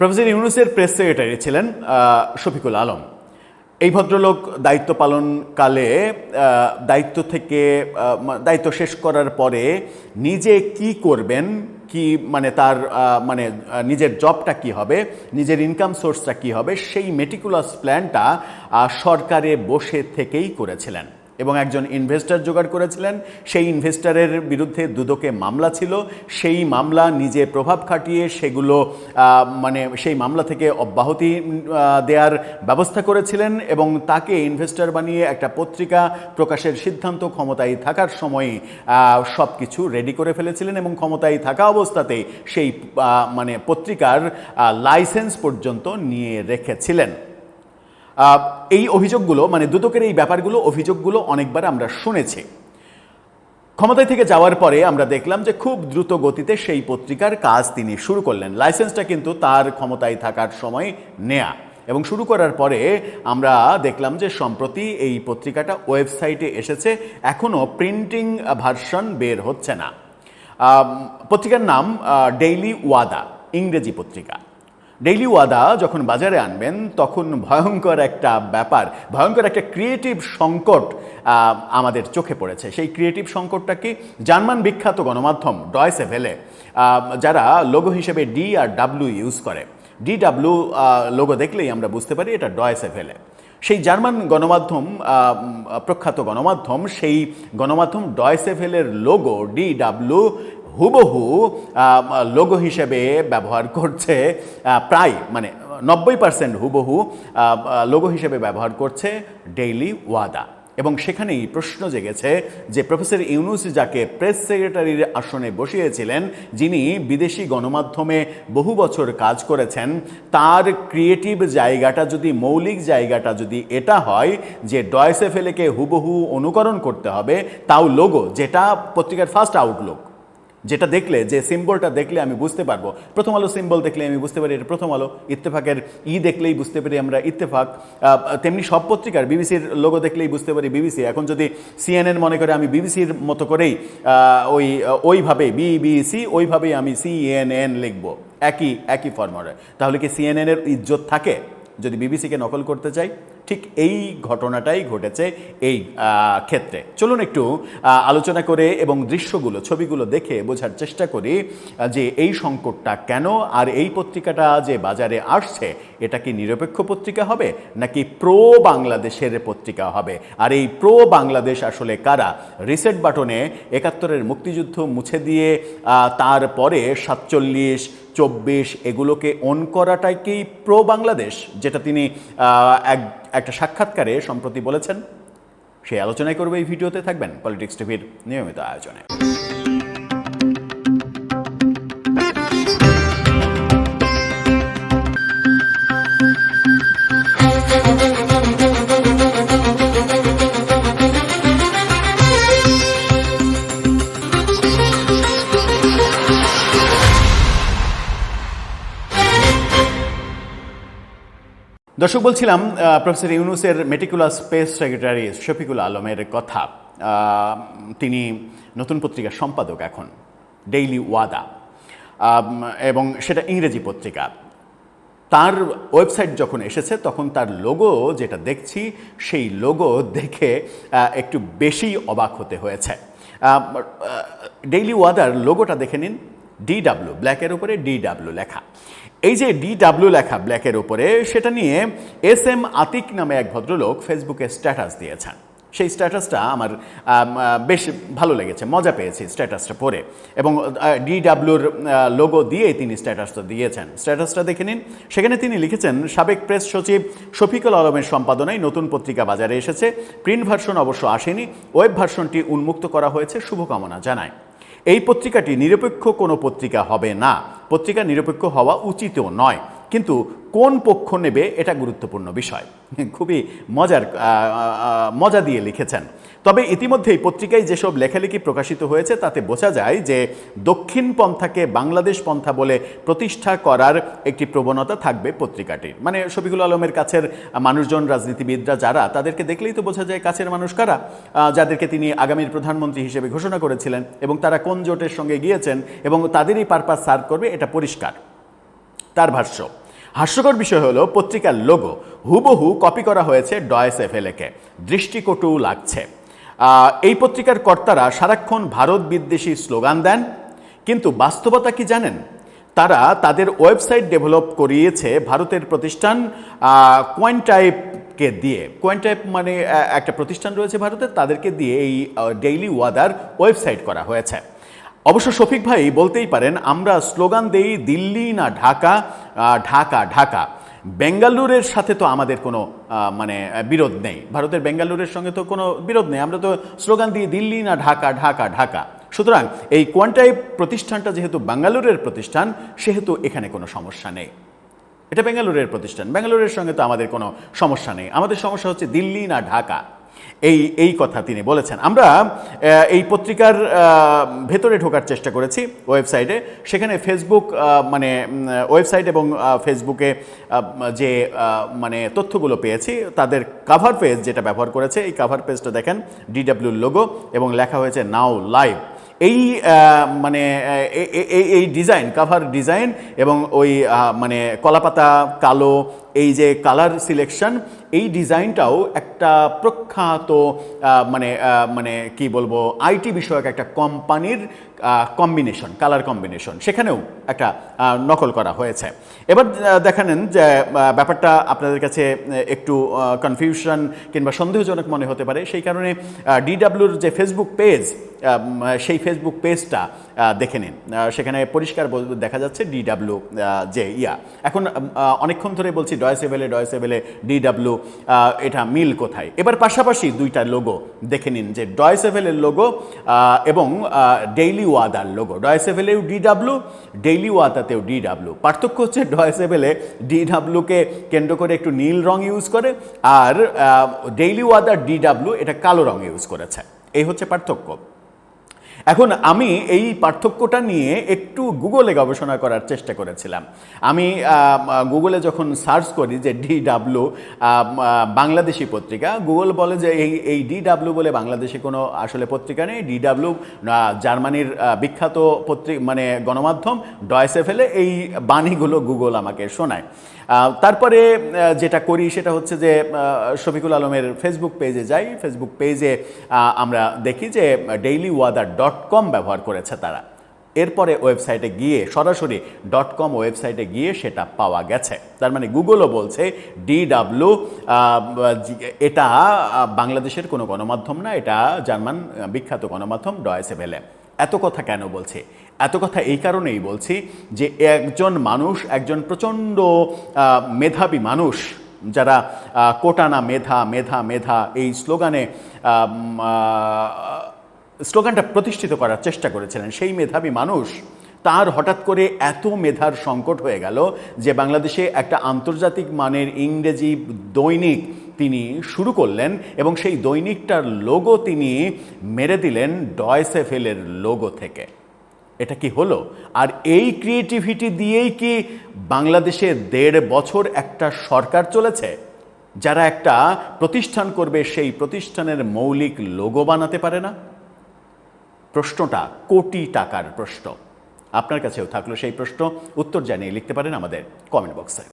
Professor ইউনূসের press secretary ছিলেন শফিকুল আলম। এই ভদ্রলোক দায়িত্ব পালনকালে দায়িত্ব শেষ করার পরে নিজে কি করবেন, কি মানে তার নিজের জবটা কি হবে, নিজের ইনকাম সোর্সটা কি হবে, সেই মেটিকুলাস প্ল্যানটা সরকারে বসে থেকেই করেছিলেন এবং একজন ইনভেস্টর জোগাড় করেছিলেন। সেই ইনভেস্টরের বিরুদ্ধে দুদকে মামলা ছিল, সেই মামলা নিজে প্রভাব খাটিয়ে সেগুলো সেই মামলা থেকে অব্যাহতি দেওয়ার ব্যবস্থা করেছিলেন এবং তাকে ইনভেস্টর বানিয়ে একটা পত্রিকা প্রকাশের সিদ্ধান্ত ক্ষমতায় থাকার সময়ই সব কিছু রেডি করে ফেলেছিলেন এবং ক্ষমতায় থাকা অবস্থাতেই সেই পত্রিকার লাইসেন্স পর্যন্ত নিয়ে রেখেছিলেন। এই অভিযোগগুলো দুদকের এই অভিযোগগুলো অনেকবার আমরা শুনেছি। ক্ষমতায় থেকে যাওয়ার পরে আমরা দেখলাম যে খুব দ্রুত গতিতে সেই পত্রিকার কাজ তিনি শুরু করলেন। লাইসেন্সটা কিন্তু তার ক্ষমতায় থাকার সময় নেয়া এবং শুরু করার পরে আমরা দেখলাম যে সম্প্রতি এই পত্রিকাটা ওয়েবসাইটে এসেছে, এখনও প্রিন্টিং ভার্সন বের হচ্ছে না। পত্রিকার নাম ডেইলি ওয়াদা, ইংরেজি পত্রিকা। ডেইলি ওয়াদা যখন বাজারে আনবেন তখন ভয়ঙ্কর একটা ব্যাপার, ভয়ঙ্কর একটা ক্রিয়েটিভ সংকট আমাদের চোখে পড়েছে। সেই ক্রিয়েটিভ সংকটটা কি? জার্মান বিখ্যাত গণমাধ্যম ডয়েচে ভেলে, যারা লোগো হিসেবে ডি আর ডাব্লিউ ইউজ করে, DW লোগো দেখলেই আমরা বুঝতে পারি এটা ডয়েচে ভেলে। সেই জার্মান গণমাধ্যম, প্রখ্যাত গণমাধ্যম, সেই গণমাধ্যম ডয়েচে ভেলের লোগো DW হুবহু লোগো হিসেবে ব্যবহার করছে, প্রায় 90% হুবহু লোগো হিসেবে ব্যবহার করছে ডেইলি ওয়াদা। এবং সেখানেই প্রশ্ন জেগেছে যে প্রফেসর ইউনূস যাকে প্রেস সেক্রেটারির আসনে বসিয়েছিলেন, যিনি বিদেশি গণমাধ্যমে বহু বছর কাজ করেছেন, তার ক্রিয়েটিভ জায়গাটা যদি, মৌলিক জায়গাটা যদি এটা হয় যে ডয়েচে ভেলেকে হুবহু অনুকরণ করতে হবে, তাও লোগো, যেটা পত্রিকার ফার্স্ট আউটলুক, যেটা দেখলে, যে সিম্বলটা দেখলে আমি বুঝতে পারবো, প্রথম আলো সিম্বল দেখলে আমি বুঝতে পারি এটা প্রথম আলো, ইত্তেফাকের দেখলেই বুঝতে পারি আমরা ইত্তেফাক, তেমনি সব পত্রিকার, বিবিসির লোগো দেখলেই বুঝতে পারি বিবিসি। এখন যদি CNN মনে করে আমি বিবিসির মতো করেই ওইভাবে BBC, ওইভাবেই আমি CNN লিখব, একই ফর্মুলায়, তাহলে কি CNN এর ইজ্জত থাকে যদি বিবিসিকে নকল করতে চাই? ঠিক এই ঘটনাটাই ঘটেছে এই ক্ষেত্রে। চলুন একটু আলোচনা করে এবং দৃশ্যগুলো, ছবিগুলো দেখে বোঝার চেষ্টা করি যে এই সংকটটা কেন, আর এই পত্রিকাটা যে বাজারে আসছে এটা কি নিরপেক্ষ পত্রিকা হবে নাকি প্রো বাংলাদেশের পত্রিকা হবে, আর এই প্রো বাংলাদেশ আসলে কারা? রিসেট বাটনে ৭১-এর মুক্তিযুদ্ধ মুছে দিয়ে তারপরে ৪৭, ২৪ এগুলোকে অন করাটাকেই প্রো বাংলাদেশ, যেটা তিনি একটা সাক্ষাৎকারে সম্প্রতি বলেছেন। সেই আলোচনায় করবে এই ভিডিওতে, থাকবেন পলিটিক্স টিভির নিয়মিত আয়োজনে। দর্শক, বলছিলাম প্রফেসর ইউনূসের মেটিকুলাস প্রেস সেক্রেটারি শফিকুল আলমের কথা। তিনি নতুন পত্রিকার সম্পাদক এখন, ডেইলি ওয়াদা, এবং সেটা ইংরেজি পত্রিকা। তার ওয়েবসাইট যখন এসেছে তখন তার লোগো যেটা দেখছি, সেই লোগো দেখে একটু বেশি অবাক হতে হয়েছে। ডেইলি ওয়াদার লোগোটা দেখে নিন, DW, ব্ল্যাকের উপরে DW লেখা। এই যে DW লেখা ব্ল্যাকের উপরে, সেটা নিয়ে SM আতিক নামে এক ভদ্রলোক ফেসবুকে স্ট্যাটাস দিয়েছেন। সেই স্ট্যাটাসটা আমার বেশ ভালো লেগেছে, মজা পেয়েছি স্ট্যাটাসটা পড়ে, এবং DWর লোগো দিয়ে তিনি স্ট্যাটাসটা দিয়েছেন। স্ট্যাটাসটা দেখে নিন। সেখানে তিনি লিখেছেন, সাবেক প্রেস সচিব শফিকুল আলমের সম্পাদনায় নতুন পত্রিকা বাজারে এসেছে, প্রিন্ট ভার্সন অবশ্য আসেনি, ওয়েব ভার্সনটি উন্মুক্ত করা হয়েছে, শুভকামনা জানায়। এই পত্রিকাটি নিরপেক্ষ কোনো পত্রিকা হবে না, পত্রিকা নিরপেক্ষ হওয়া উচিতও নয়, কিন্তু কোন পক্ষ নেবে এটা গুরুত্বপূর্ণ বিষয়। খুবই মজা দিয়ে লিখেছেন। তবে ইতিমধ্যেই পত্রিকায় যেসব লেখালেখি প্রকাশিত হয়েছে তাতে বোঝা যায় যে দক্ষিণ পন্থাকে বাংলাদেশ পন্থা বলে প্রতিষ্ঠা করার একটি প্রবণতা থাকবে পত্রিকাটির। শফিকুল আলমের কাছের মানুষজন, রাজনীতিবিদরা যারা, তাদেরকে দেখলেই তো বোঝা যায় কাছের মানুষ কারা, যাদেরকে তিনি আগামীর প্রধানমন্ত্রী হিসেবে ঘোষণা করেছিলেন, এবং তারা কোন জোটের সঙ্গে গিয়েছেন এবং তাদেরই পারপাস সার্ভ করবে, এটা পরিষ্কার তার ভাষ্য। হাস্যকর বিষয় হলো পত্রিকার লোগো হুবহু কপি করা হয়েছে ডয়েচে ভেলেকে, দৃষ্টিকটু লাগছে। এই পত্রিকার কর্তারা সারাক্ষণ ভারত বিদ্বেষী স্লোগান দেন, কিন্তু বাস্তবতা কি জানেন? তারা তাদের ওয়েবসাইট ডেভেলপ করিয়েছে ভারতের প্রতিষ্ঠান কোয়েন্টাইপকে দিয়ে। কোয়েন্টাইপ মানে একটা প্রতিষ্ঠান রয়েছে ভারতের, তাদেরকে দিয়ে এই ডেইলি ওয়াদার ওয়েবসাইট করা হয়েছে। অবশ্য শফিক ভাই বলতেই পারেন, আমরা স্লোগান দেই দিল্লি না ঢাকা, ঢাকা ঢাকা। বেঙ্গালুরের সাথে তো আমাদের কোনো মানে বিরোধ নেই, ভারতের বেঙ্গালুরের সঙ্গে তো কোনো বিরোধ নেই, আমরা তো স্লোগান দিই দিল্লি না ঢাকা, ঢাকা ঢাকা। সুতরাং এই কোয়ান্টাইপ প্রতিষ্ঠানটা যেহেতু বেঙ্গালুরের প্রতিষ্ঠান, সেহেতু এখানে কোনো সমস্যা নেই। এটা বেঙ্গালুরের প্রতিষ্ঠান, বেঙ্গালুরের সঙ্গে তো আমাদের কোনো সমস্যা নেই, আমাদের সমস্যা হচ্ছে দিল্লি না ঢাকা। এই কথা তিনি বলেছেন। আমরা এই পত্রিকার ভেতরে ঢোকার চেষ্টা করেছি ওয়েবসাইটে, সেখানে ফেসবুক মানে ওয়েবসাইট এবং ফেসবুকে যে মানে তথ্যগুলো পেয়েছি, তাদের কাভার পেজ যেটা ব্যবহার করেছে, এই কাভার পেজটা দেখেন ডিডব্লিউর লোগো এবং লেখা হয়েছে নাও লাইভ। এই মানে এই ডিজাইন, কাভার ডিজাইন এবং ওই মানে কলাপাতা কালো এই যে কালার সিলেকশন, এই ডিজাইনটাও একটা প্রখ্যাত মানে মানে কি বলবো আইটি বিষয়ক একটা কোম্পানির কম্বিনেশন, কালার কম্বিনেশন, সেখানেও একটা নকল করা হয়েছে। এবার দেখানেন যে ব্যাপারটা আপনাদের কাছে একটু কনফিউশন কিংবা সন্দেহজনক মনে হতে পারে, সেই কারণে ডিডব্লিউর যে ফেসবুক পেজ, সেই ফেসবুক পেজটা দেখে নিন। সেখানে পরিষ্কার দেখা যাচ্ছে ডিডব্লিউ যে এখন অনেকক্ষণ ধরে বলছি ডয়েচে ভেলে ডিডব্লিউ, এটা মিল কোথায়? এবার পাশাপাশি দুইটা লোগো দেখে নিন, যে ডয়েচে ভেলের লোগো এবং ডেইলি ওয়াদার লোগো। ডয়েচে ভেলেও ডিডব্লিউ, ডেইলি ওয়াদাতেও ডিডব্লিউ। পার্থক্য হচ্ছে ডয়েচে ভেলে ডিডব্লিউকে কেন্দ্র করে একটু নীল রং ইউজ করে, আর ডেইলি ওয়াদার ডিডব্লিউ এটা কালো রং ইউজ করেছে। এই হচ্ছে পার্থক্য। এখন আমি এই পার্থক্যটা নিয়ে একটু গুগলে গবেষণা করার চেষ্টা করেছিলাম। আমি গুগলে যখন সার্চ করি যে ডিডব্লিউ বাংলাদেশি পত্রিকা, গুগল বলে যে এই ডিডব্লিউ বলে বাংলাদেশে কোনো আসলে পত্রিকা নেই। ডিডব্লিউ জার্মানির বিখ্যাত মানে গণমাধ্যম ডয়েচে ভেলে, এই বাণীগুলো গুগল আমাকে শোনায়। তারপরে যেটা করি সেটা হচ্ছে যে শফিকুল আলমের ফেসবুক পেজে যাই। ফেসবুক পেজে আমরা দেখি যে dailyweather.com ব্যবহার করেছে তারা। এরপরে ওয়েবসাইটে গিয়ে সরাসরি .com ওয়েবসাইটে গিয়ে সেটা পাওয়া গেছে। তার মানে গুগলও বলছে ডিডব্লিউ এটা বাংলাদেশের কোনো গণমাধ্যম না, এটা জার্মান বিখ্যাত গণমাধ্যম ডয়েচে ভেলে। এত কথা কেন বলছি? এত কথা এই কারণেই বলছি যে একজন মানুষ, একজন প্রচণ্ড মেধাবী মানুষ, যারা কোটানা মেধা মেধা মেধা এই স্লোগানটা প্রতিষ্ঠিত করার চেষ্টা করেছিলেন, সেই মেধাবী মানুষ, তার হঠাৎ করে এত মেধার সংকট হয়ে গেল যে বাংলাদেশে একটা আন্তর্জাতিক মানের ইংরেজি দৈনিক তিনি শুরু করলেন এবং সেই দৈনিকটার লোগো তিনি মেরে দিলেন ডয়েচে ভেলের লোগো থেকে। এটা কি হলো? আর এই ক্রিয়েটিভিটি দিয়েই কি বাংলাদেশে 1.5 বছর একটা সরকার চলেছে, যারা একটা প্রতিষ্ঠান করবে সেই প্রতিষ্ঠানের মৌলিক লোগো বানাতে পারে না? প্রশ্নটা কোটি টাকার প্রশ্ন। আপনার কাছেও থাকলো সেই প্রশ্ন, উত্তর জানিয়ে লিখতে পারেন আমাদের কমেন্ট বক্সে।